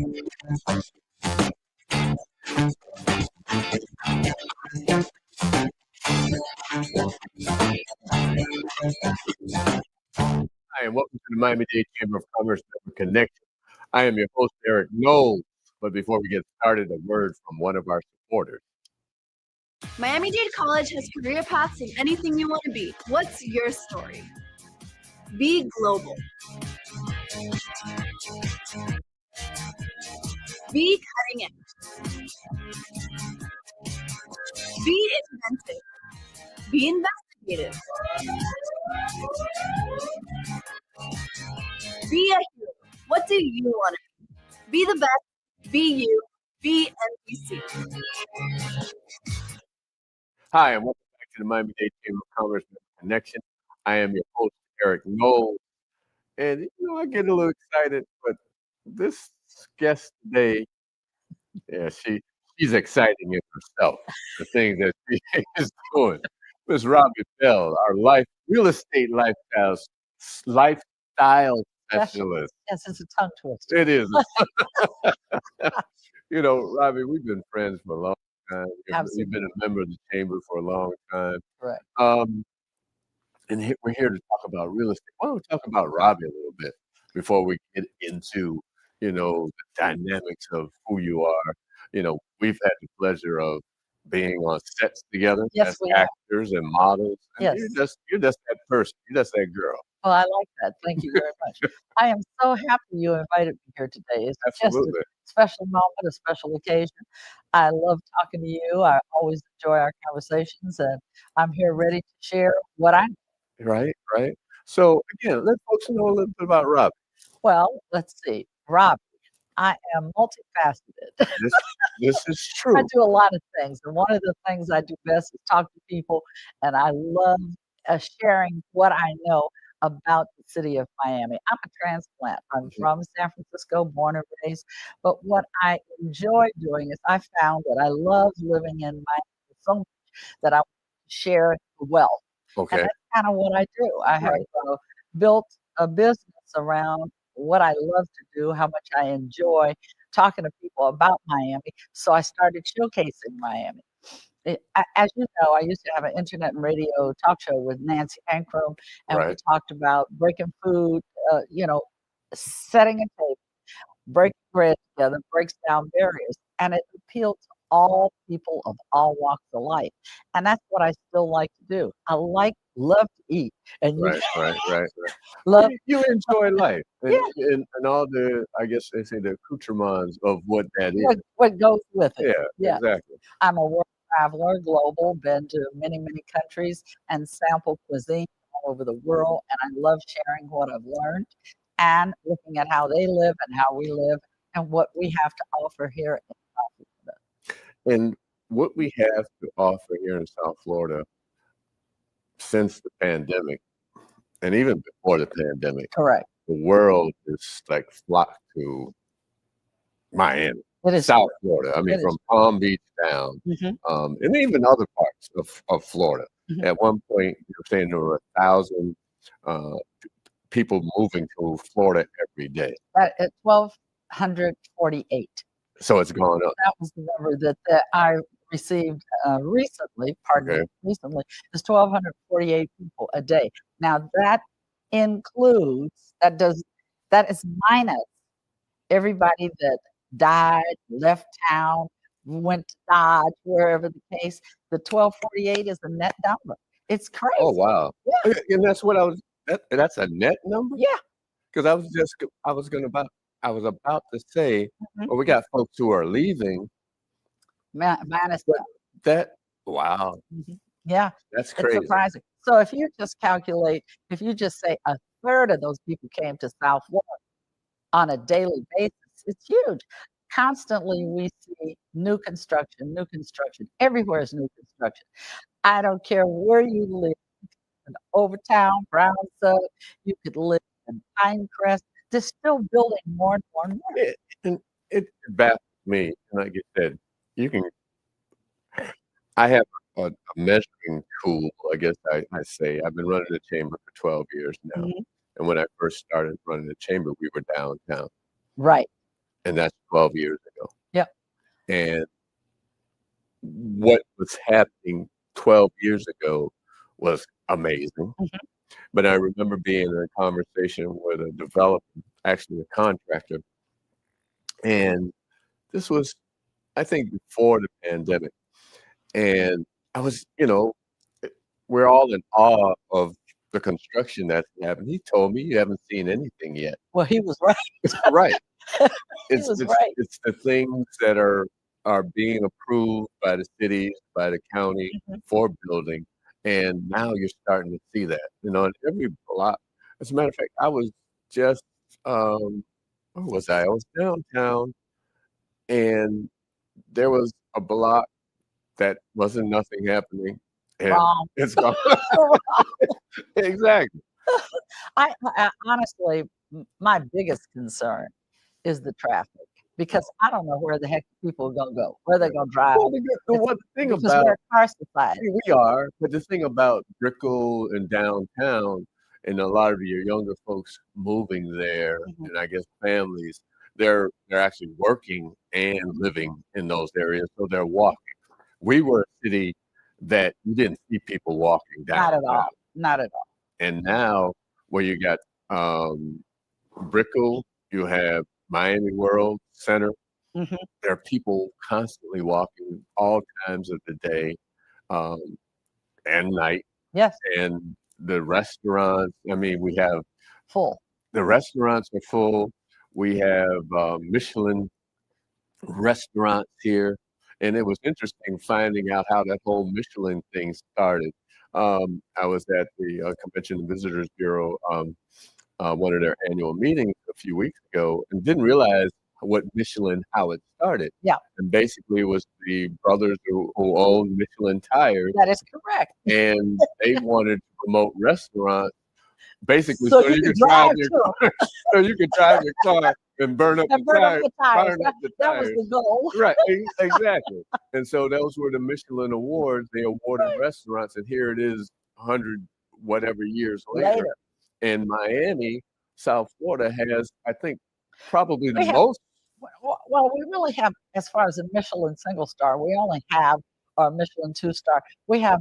Hi, and welcome to the Miami-Dade Chamber of Commerce Member Connection. I am your host, Eric Knowles. But before we get started, a word from one of our supporters. Miami-Dade College has career paths in anything you want to be. What's your story? Be global. Be cutting edge. Be inventive. Be investigative. Be a hero. What do you want to be? Be the best. Be you. Be NBC. Hi, and welcome back to the Miami-Dade Chamber of Commerce Member Connection. I am your host, Eric Knowles. And, I get a little excited, but this guest today, she's exciting in herself, the things that she is doing. Miss Robble Bell, our real estate lifestyle specialist. Yes, it's a tongue twister. It is. Robbie, we've been friends for a long time. Absolutely. You've been a member of the chamber for a long time. Correct. And we're here to talk about real estate. Why don't we talk about Robbie a little bit before we get into, the dynamics of who you are. We've had the pleasure of being on sets together as actors and models. And Yes. You're just that person. You're just that girl. Well, I like that. Thank you very much. I am so happy you invited me here today. It's Absolutely. just a special moment, a special occasion. I love talking to you. I always enjoy our conversations, and I'm here ready to share what I know. Right. So again, let folks know a little bit about Robbie. Well, let's see. Robbie, I am multifaceted. This is true. I do a lot of things, and one of the things I do best is talk to people, and I love sharing what I know about the city of Miami. I'm a transplant. I'm from San Francisco, born and raised, but what I enjoy doing is I found that I love living in Miami so much that I want to share the wealth. Okay. And that's kind of what I do. I have built a business around what I love to do, how much I enjoy talking to people about Miami. So I started showcasing Miami. As you know, I used to have an internet and radio talk show with Nancy Ankrum, and we talked about breaking food, setting a table, breaking bread together, breaks down barriers, and it appealed to all people of all walks of life. And that's what I still like to do. Love to eat, and Right. love. You enjoy life and, Yeah. and all the, I guess they say, the accoutrements of what that is. What goes with it. Yeah, exactly. I'm a world traveler, global, been to many, many countries and sampled cuisine all over the world. And I love sharing what I've learned and looking at how they live and how we live and what we have to offer here in South Florida. And what we have to offer here in South Florida since the pandemic, and even before the pandemic, Correct. the world is like flocked to Miami. It is South Florida. I mean, from Palm Beach down, and even other parts of Florida. At one point, you were saying there were 1,000 people moving to Florida every day. At 1,248. So it's gone up. That was the number that I received recently. Recently, it's 1,248 people a day. Now that includes that is minus everybody that died, left town, went to Dodge, wherever the case. The 1,248 is a net number. It's crazy. Oh wow! Yeah. And that's what that's a net number. Yeah. Because I was about to say, well, we got folks who are leaving. Minus that. Wow. Yeah. That's crazy. It's surprising. So if you just say a third of those people came to South Florida on a daily basis, it's huge. Constantly we see new construction. Everywhere is new construction. I don't care where you live, in Overtown, Brownsville, you could live in Pinecrest. They're still building more and more and more. And it baffles me. And like you said, I have a measuring tool, I guess I say. I've been running the chamber for 12 years now. And when I first started running the chamber, we were downtown. Right. and that's 12 years ago. Yep. And what was happening 12 years ago was amazing. Mhm. But I remember being in a conversation with a developer, actually a contractor, and this was, I think, before the pandemic. And I was, we're all in awe of the construction that's happened. He told me you haven't seen anything yet. Well, he was right. Right. He It's was it's right. it's the things that are being approved by the cities, by the county Mhm. for building, and now you're starting to see that, in every block. As a matter of fact, I was just, where was I? I was downtown, and there was a block that wasn't nothing happening, and Wrong. it's gone. Exactly. I honestly, my biggest concern is the traffic because I don't know where the heck people are gonna go, where they're gonna drive. Well, the It's one thing because we're about a car society. we are, but the thing about Brickell and downtown, and a lot of your younger folks moving there, Mhm. and I guess families, they're actually working and living in those areas, so they're walking. We were a city that you didn't see people walking Not at downtown, all. Not at all. and now where you got Brickell, you have Miami World Center. Mhm. There are people constantly walking all times of the day. Um, and night, Yes, and the restaurants. I mean, we have full. the restaurants are full. We have Michelin restaurants here, and it was interesting finding out how that whole Michelin thing started. I was at the Convention and Visitors Bureau, one of their annual meetings a few weeks ago, and didn't realize how it started. Yeah, And basically, it was the brothers who owned Michelin tires, that is correct. and they wanted to promote restaurants basically So so you you can could drive drive your to 'em so you could drive your car and burn up and the burn up tires, the tires. burn up the That was tires. the goal. Right, exactly. And so those were the Michelin awards. They awarded Right. restaurants, and here it is, 100 whatever years later. Later, And Miami, South Florida has, I think, probably the we have most. well, we really have, as far as a Michelin single star, we only have our Michelin 2 star. We have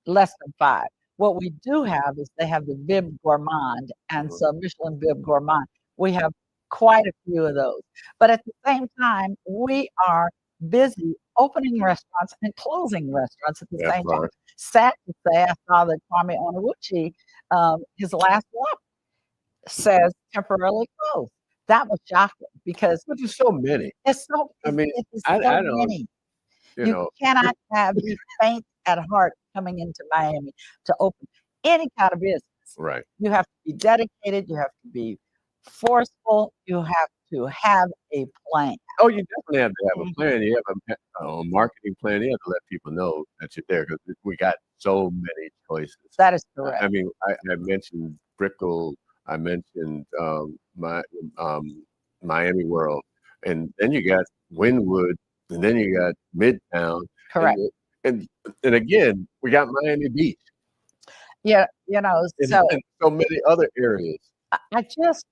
less than 5. What we do have is they have the Bib Gourmand, and so Michelin Bib Gourmand. We have quite a few of those. But at the same time, we are busy opening restaurants and closing restaurants at the That's same time. right. Sad to say, I saw that Kwame Onwuchi, his last one says temporarily closed. That was shocking because But there's so many. I mean, it is I so I don't, many. you You know, cannot be faint at heart coming into Miami to open any kind of business. right. You have to be dedicated, you have to be forceful, you have to have a plan. Oh, you definitely have to have a Mhm. plan. You have a marketing plan. You have to let people know that you're there because we got so many choices. That is I correct. mean, I mentioned Brickell, I mentioned Miami World, and then you got Wynwood, and then you got Midtown, and Correct. and and again, we got Miami Beach, Yeah, so and so many other areas. I just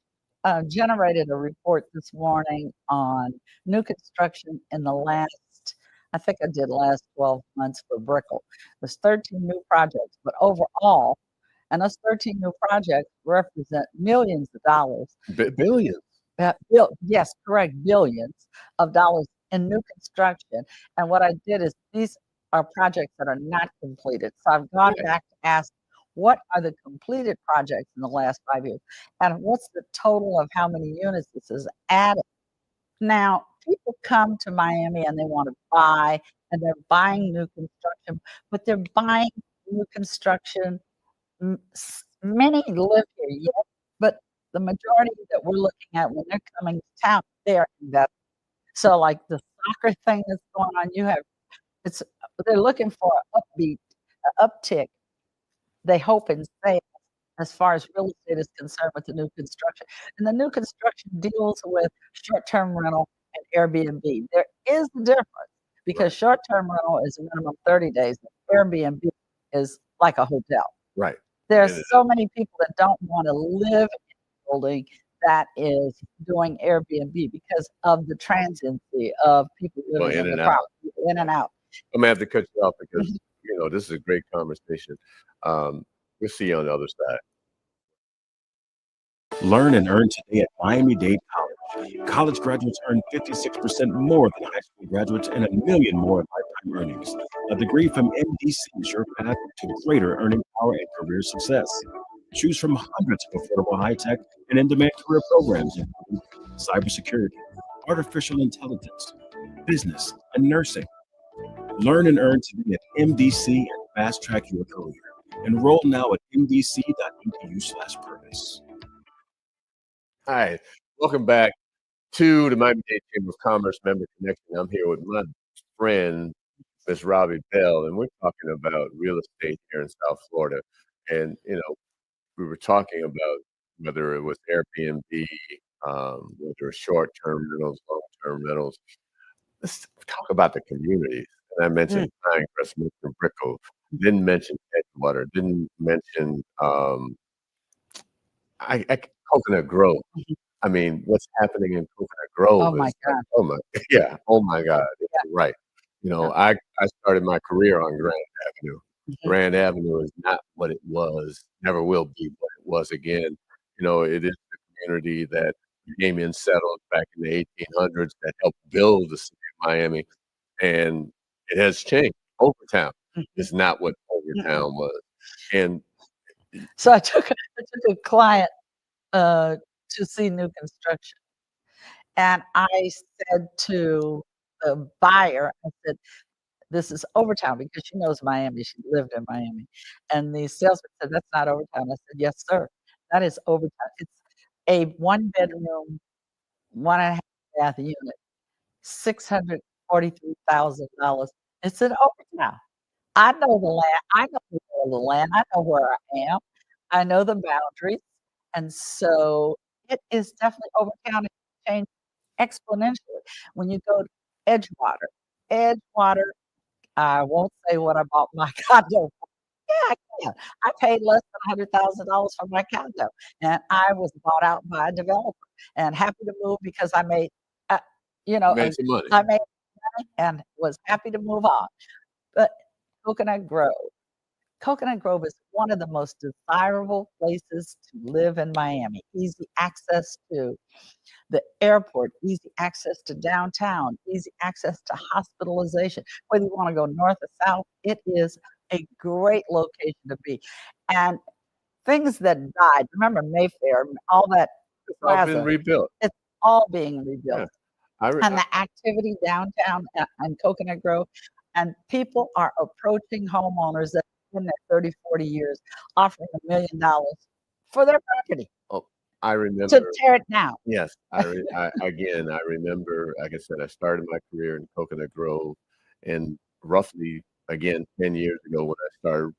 generated a report this morning on new construction in the last, I think I did last 12 months for Brickell. There's 13 new projects, but overall, and those 13 new projects represent millions of dollars. Billions. Yes, correct, billions of dollars in new construction. And what I did is these are projects that are not completed. So I've gone Right. back to ask, what are the completed projects in the last 5 years? And what's the total of how many units this is added? Now, people come to Miami and they want to buy, and they're buying new construction, but they're buying new construction. Many live here, yes, but the majority that we're looking at when they're coming to town, they are investing. So, like the soccer thing that's going on, it's they're looking for an uptick. They hope and say as far as real estate is concerned with the new construction. And the new construction deals with short-term rental and Airbnb. There is a difference because Right. short-term rental is a minimum 30 days. Airbnb is like a hotel. Right. There are And so many people that don't want to live in a building that is doing Airbnb because of the transiency of people Well, living in in the and out. property, in and out. I'm gonna have to cut you off because, Mhm. this is a great conversation. We'll see you on the other side. Learn and earn today at Miami-Dade College. College graduates earn 56% more than high school graduates and $1 million more in lifetime earnings. A degree from MDC is your path to greater earning power and career success. Choose from hundreds of affordable high-tech and in-demand career programs, including cybersecurity, artificial intelligence, business, and nursing. Learn and earn today at MDC and fast-track your career. Enroll now at mdc.edu/purpose. Hi, welcome back to the Miami-Dade Chamber of Commerce Member Connection. I'm here with my friend, Miss Robble Bell, and we're talking about real estate here in South Florida. And, we were talking about whether it was Airbnb, whether it's short-term rentals, long-term rentals. Let's talk about the communities. And I mentioned Pinecrest, mentioned Brickell, didn't mention Edgewater, didn't mention Coconut Grove. I mean, what's happening in Coconut Grove Oh my is like, God. oh my, yeah, oh my God, you're right. Yeah. I started my career on Grand Avenue. Mhm. Grand Avenue is not what it was, never will be what it was again. It is the community that came in, settled back in the 1800s that helped build the city of Miami, and it has changed. Overtown Mhm. is not what Overtown was, and So I took a client to see new construction, and I said to the buyer, I said, "This is Overtown," because she knows Miami. She lived in Miami, and the salesman said, "That's not Overtown." I said, "Yes, sir. That is Overtown. It's a one-bedroom, 1 and a half bath unit, $643,000. It's in Overtown. I know the land. I know the lay of the land. I know where I am. I know the boundaries, and so it is definitely Overtown. It changed exponentially when you go to Edgewater. Edgewater, I won't say what I bought my condo for. Yeah, I can. I paid less than $100,000 for my condo, and I was bought out by a developer, and happy to move because I made, uh, you know, made some money. I made money and was happy to move on. But Coconut Grove. Coconut Grove is one of the most desirable places to live in Miami. Easy access to the airport, easy access to downtown, easy access to hospitalization. Whether you want to go north or south, it is a great location to be. And things that died, remember Mayfair, all that It's all been plaza, rebuilt. it's all being rebuilt. Yeah. I, re- And the activity downtown and Coconut Grove, and people are approaching homeowners that have been there 30, 40 years, offering $1 million for their property Oh, I to remember. tear it down. Yes, I remember. Like I said, I started my career in Coconut Grove, and roughly again 10 years ago, when I started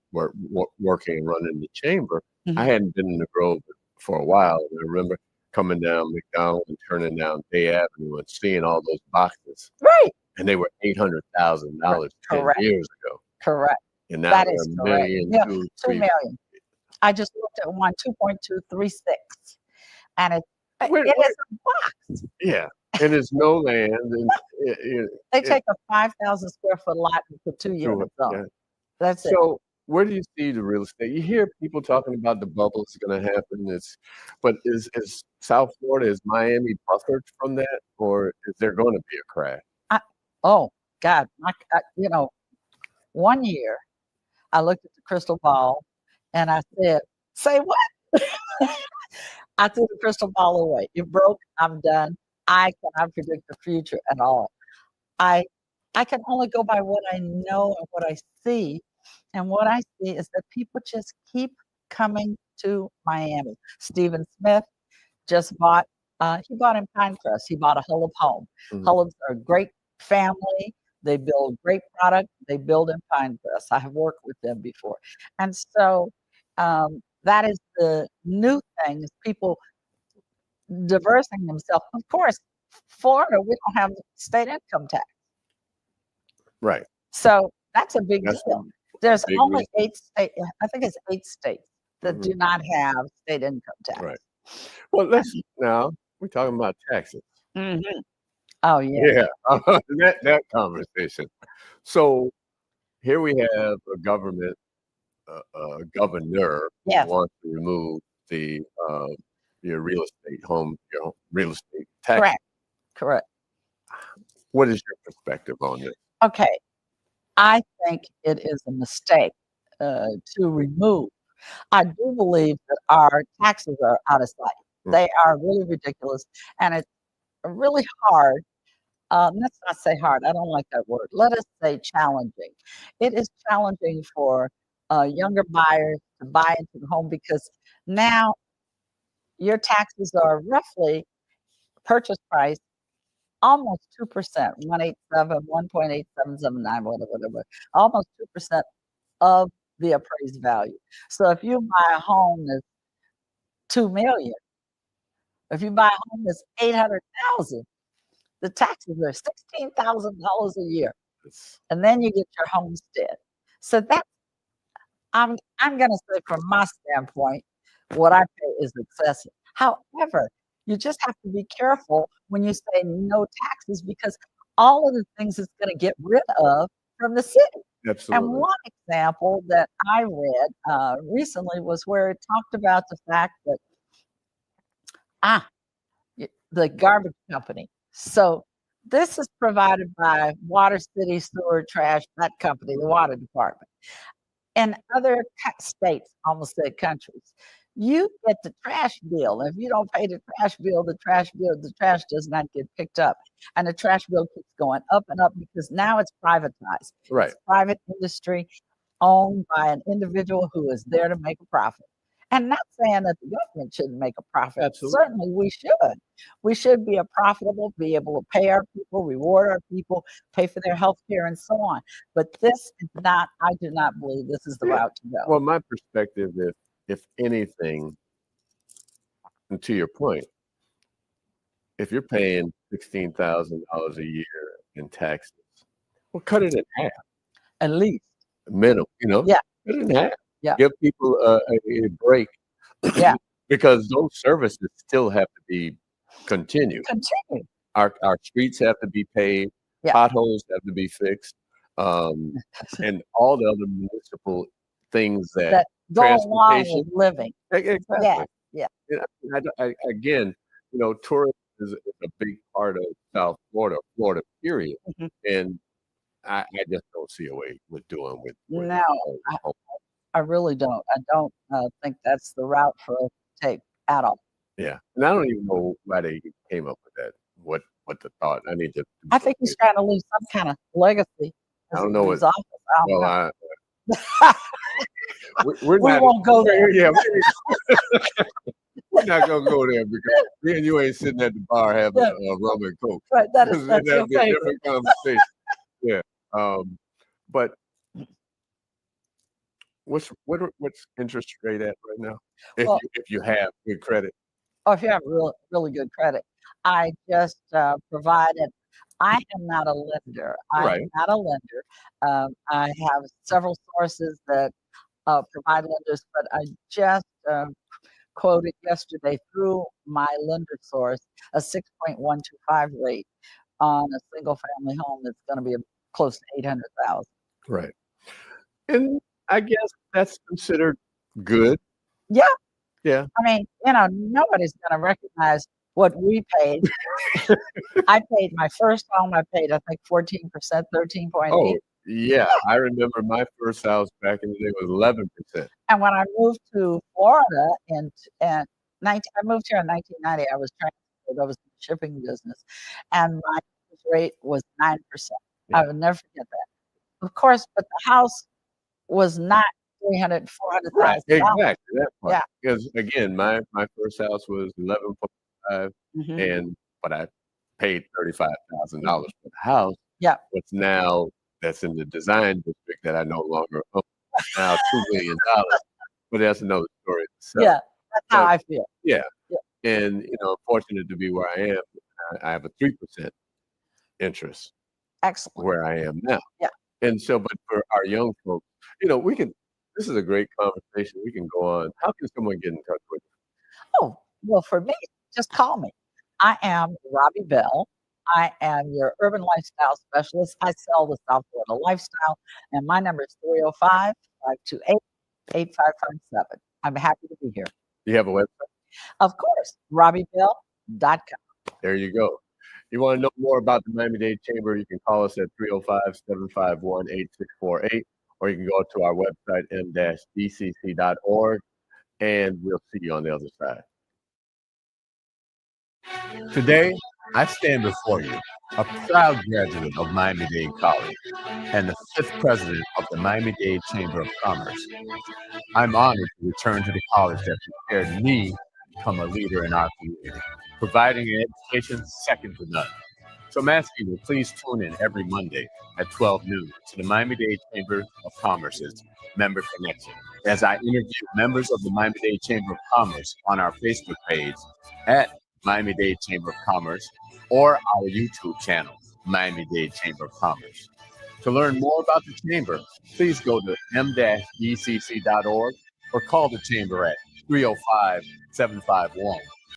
working and running the chamber, I Mhm. hadn't been in the Grove for a while. And I remember coming down McDonald and turning down Bay Avenue and seeing all those boxes, Right. and they were $800,000 ten Correct. years ago, Correct. and now That they're is a correct. million, Yeah, two, 3. 2,000,000. I just looked at one, 2.236, and Where, it where, is a box. yeah, and there's no land, and They it, take a 5,000 square foot lot and put 2 to it. units on. Yeah. That's it. So where do you see the real estate? You hear people talking about the bubble's going to happen. But is South Florida, is Miami buffered from that, or is there going to be a crash? I Oh, God, one year, I looked at the crystal ball and I said, "Say what?" I threw the crystal ball away. It broke, I'm done. I cannot predict the future at all. I I can only go by what I know and what I see, and what I see is that people just keep coming to Miami. Stephen Smith just bought, he bought in Pinecrest, he bought a Hullub home. Mhm. Hullubs are a great family, they build great product, they build in Pinecrest. I have worked with them before. And so, that is the new thing is people diversing themselves. Of course, Florida, we don't have state income tax. Right. So that's a big That's deal. a There's big only reason. 8 state I think it's 8 states that Mhm. do not have state income tax. Right. Well, let's now we're talking about taxes. Mhm. Oh, yeah. Yeah, that conversation. So here we have a government, governor who Yes, wants to remove the your real estate your real estate tax. correct, correct. What is your perspective on this? Okay, I think it is a mistake, to remove. I do believe that our taxes are out of sight. Mm. They are really ridiculous, and it's really hard. Let's not say hard. I don't like that word. Let us say challenging. It is challenging for younger buyers to buy into the home because now your taxes are roughly purchase price almost 2%, 187, 1.8779, whatever, almost 2% of the appraised value. So if you buy a home that's 2 million, if you buy a home that's 800,000, the taxes are $16,000 a year. It's And then you get your homestead. So that I'm gonna say from my standpoint, what I pay is excessive. However, you just have to be careful when you say no taxes because all of the things it's gonna get rid of from the city. And absolutely one example that I read recently was where it talked about the fact that ah, the garbage company. So this is provided by water, city, sewer, trash, that company, the water department. In other states, almost said countries, you get the trash bill. If you don't pay the trash does not get picked up. And the trash bill keeps going up and up because now it's privatized. right. It's private industry owned by an individual who is there to make a profit. And not saying that the government shouldn't make a profit. Absolutely. Certainly we should. We should be a profitable, be able to pay our people, reward our people, pay for their health care and so on. But this is not, I do not believe this is the Yeah. route to go. Well, my perspective, if anything, and to your point, if you're paying $16,000 a year in taxes, well, cut it in half, At least. minimum. Yeah. Cut it in half. Yeah. Give people a break Yeah. because those services still have to be continued. Continue. Our streets have to be paved, Yeah. potholes have to be fixed, and all the other municipal things that That go along transportation. with living. Exactly. Yeah. Yeah. Again, tourism is a big part of South Florida, period. Mhm. And I just don't see a way with doing with No, I, I really don't. I don't think that's the route for us to take at all. yeah. And I don't even know why they came up with that. What the thought? I need to. I think he's trying to leave some kind of legacy I as don't he know leaves what. office. I don't Well, know. we're We not. won't go there. Yeah, we're not gonna go there because me and you ain't sitting at the bar having Yeah. a rum and coke. Right, that's That'd your be a favorite. different conversation. Yeah. But what's interest rate at right now? Well, If you have good credit, oh, if you have really good credit. I just provided, I am not a lender. I right? am not a lender. I have several sources that provide lenders, but I just quoted yesterday through my lender source a 6.125 rate on a single family home that's going to be close to 800,000. Right. And I guess that's considered good. Yeah, Yeah. I mean, nobody's going to recognize what we paid. I paid my first home, I paid, I think 14%, 13.8. Oh, yeah. I remember my first house back in the day was 11%. And when I moved to Florida and I moved here in 1990, I was transferred, I was in the shipping business, and my interest rate was 9%. I Yeah. would never forget that. Of course, but the house was not 300, Right. $400,000. Exactly. That part. Yeah. Because again, my first house was 11.5, Mhm. but I paid $35,000 for the house. Yeah. What's now that's in the design district that I no longer own. Now $2 million, but that's another story itself. Yeah, that's how But I feel. yeah, Yeah. and fortunate to be where I am. I have a 3% interest Excellent. where I am now. Yeah. And so, but for our young folks, we can. This is a great conversation. We can go on. How can someone get in touch with you? Oh, Well, for me, just call me. I am Robbie Bell. I am your urban lifestyle specialist. I sell the South Florida lifestyle, and my number is 305-528-8557. I'm happy to be here. Do you have a website? Of course, RobbieBell.com. There you go. You want to know more about the Miami-Dade Chamber, you can call us at 305-751-8648, or you can go to our website, m-dcc.org, and we'll see you on the other side. Today, I stand before you, a proud graduate of Miami-Dade College and the 5th president of the Miami-Dade Chamber of Commerce. I'm honored to return to the college that prepared me to become a leader in our community, providing an education second to none. So I'm asking you to please tune in every Monday at 12 noon to the Miami-Dade Chamber of Commerce's Member Connection, as I interview members of the Miami-Dade Chamber of Commerce on our Facebook page at Miami-Dade Chamber of Commerce or our YouTube channel, Miami-Dade Chamber of Commerce. To learn more about the Chamber, please go to m-dcc.org or call the Chamber at 305-751